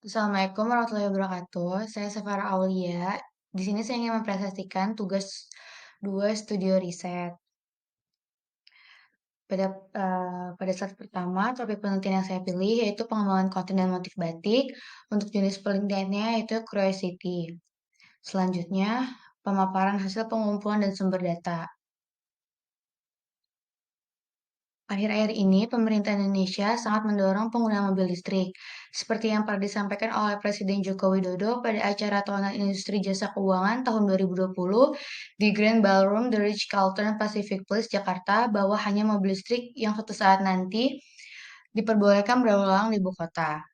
Assalamualaikum warahmatullahi wabarakatuh. Saya Safara Aulia. Di sini saya ingin mempresentasikan tugas 2 studio riset. Pada slide pertama, topik penelitian yang saya pilih yaitu pengembangan konten dan motif batik. Untuk jenis penelitiannya yaitu curiosity. Selanjutnya, pemaparan hasil pengumpulan dan sumber data. Akhir-akhir ini, pemerintah Indonesia sangat mendorong penggunaan mobil listrik, seperti yang pernah disampaikan oleh Presiden Joko Widodo pada acara Tahunan Industri Jasa Keuangan tahun 2020 di Grand Ballroom The Ritz-Carlton Pacific Place, Jakarta, bahwa hanya mobil listrik yang suatu saat nanti diperbolehkan berlalu di ibu kota.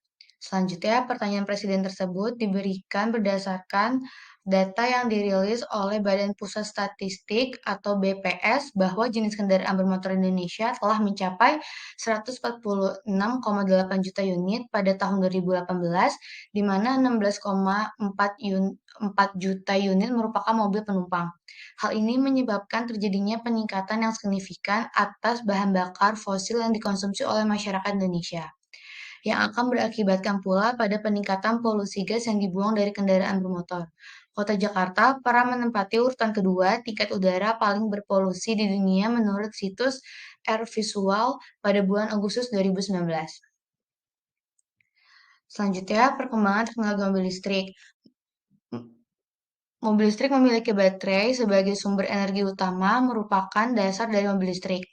Selanjutnya, pertanyaan presiden tersebut diberikan berdasarkan data yang dirilis oleh Badan Pusat Statistik atau BPS bahwa jenis kendaraan bermotor Indonesia telah mencapai 146,8 juta unit pada tahun 2018, di mana 16,4 juta unit merupakan mobil penumpang. Hal ini menyebabkan terjadinya peningkatan yang signifikan atas bahan bakar fosil yang dikonsumsi oleh masyarakat Indonesia, yang akan berakibatkan pula pada peningkatan polusi gas yang dibuang dari kendaraan bermotor. Kota Jakarta pernah menempati urutan kedua tingkat udara paling berpolusi di dunia menurut situs Air Visual pada bulan Agustus 2019. Selanjutnya, perkembangan teknologi mobil listrik. Mobil listrik memiliki baterai sebagai sumber energi utama merupakan dasar dari mobil listrik.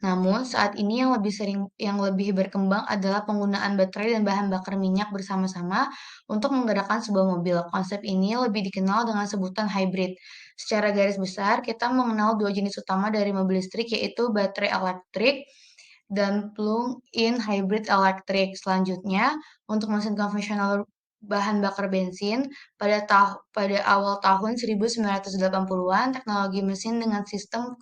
Namun, saat ini yang lebih berkembang adalah penggunaan baterai dan bahan bakar minyak bersama-sama untuk menggerakkan sebuah mobil. Konsep ini lebih dikenal dengan sebutan hybrid. Secara garis besar, kita mengenal dua jenis utama dari mobil listrik, yaitu baterai elektrik dan plug-in hybrid elektrik. Selanjutnya, untuk mesin konvensional bahan bakar bensin, pada awal tahun 1980-an, teknologi mesin dengan sistem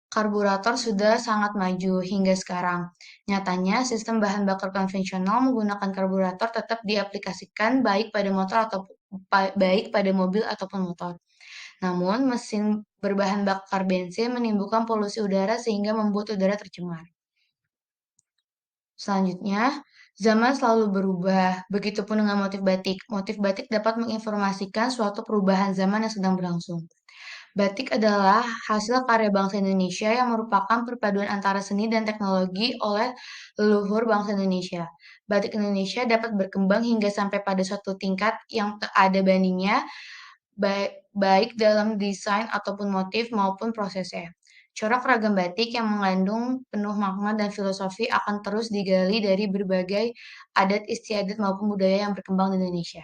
karburator sudah sangat maju hingga sekarang. Nyatanya, sistem bahan bakar konvensional menggunakan karburator tetap diaplikasikan baik pada mobil ataupun motor. Namun, mesin berbahan bakar bensin menimbulkan polusi udara sehingga membuat udara tercemar. Selanjutnya, zaman selalu berubah, begitupun dengan motif batik. Motif batik dapat menginformasikan suatu perubahan zaman yang sedang berlangsung. Batik adalah hasil karya bangsa Indonesia yang merupakan perpaduan antara seni dan teknologi oleh leluhur bangsa Indonesia. Batik Indonesia dapat berkembang hingga sampai pada suatu tingkat yang tak ada bandingnya, baik dalam desain ataupun motif maupun prosesnya. Corak ragam batik yang mengandung penuh makna dan filosofi akan terus digali dari berbagai adat istiadat maupun budaya yang berkembang di Indonesia.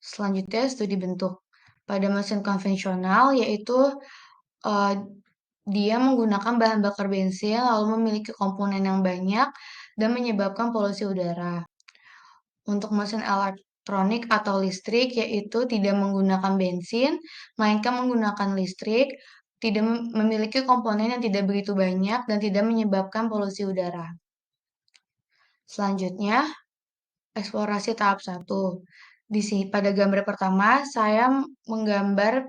Selanjutnya, studi bentuk. Pada mesin konvensional, yaitu uh, dia menggunakan bahan bakar bensin lalu memiliki komponen yang banyak dan menyebabkan polusi udara. Untuk mesin elektronik atau listrik, yaitu tidak menggunakan bensin, melainkan menggunakan listrik, tidak memiliki komponen yang tidak begitu banyak dan tidak menyebabkan polusi udara. Selanjutnya, eksplorasi tahap 1. Di sini pada gambar pertama, saya menggambar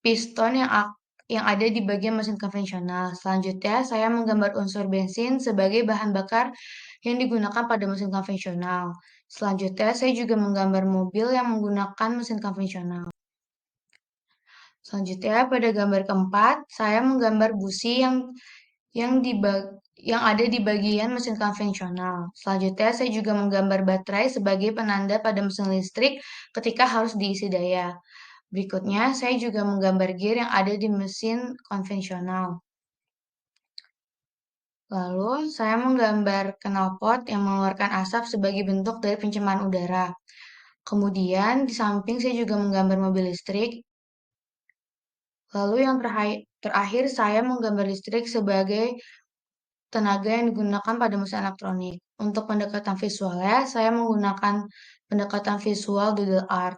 piston yang ada di bagian mesin konvensional. Selanjutnya, saya menggambar unsur bensin sebagai bahan bakar yang digunakan pada mesin konvensional. Selanjutnya, saya juga menggambar mobil yang menggunakan mesin konvensional. Selanjutnya, pada gambar keempat, saya menggambar busi yang ada di bagian mesin konvensional. Selanjutnya, saya juga menggambar baterai sebagai penanda pada mesin listrik ketika harus diisi daya. Berikutnya, saya juga menggambar gear yang ada di mesin konvensional. Lalu, saya menggambar knalpot yang mengeluarkan asap sebagai bentuk dari pencemaran udara. Kemudian, di samping saya juga menggambar mobil listrik. Lalu yang terakhir saya menggambar listrik sebagai tenaga yang digunakan pada mesin elektronik. Untuk pendekatan visualnya, saya menggunakan pendekatan visual doodle art.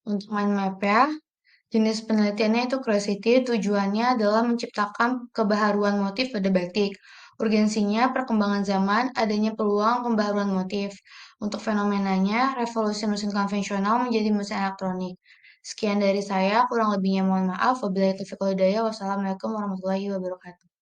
Untuk mind map-nya, jenis penelitiannya itu curiosity, tujuannya adalah menciptakan kebaharuan motif pada batik. Urgensinya perkembangan zaman, adanya peluang pembaharuan motif. Untuk fenomenanya, revolusi mesin konvensional menjadi mesin elektronik. Sekian dari saya, kurang lebihnya mohon maaf. Wabillahi taufiq wal hidayah. Wassalamualaikum warahmatullahi wabarakatuh.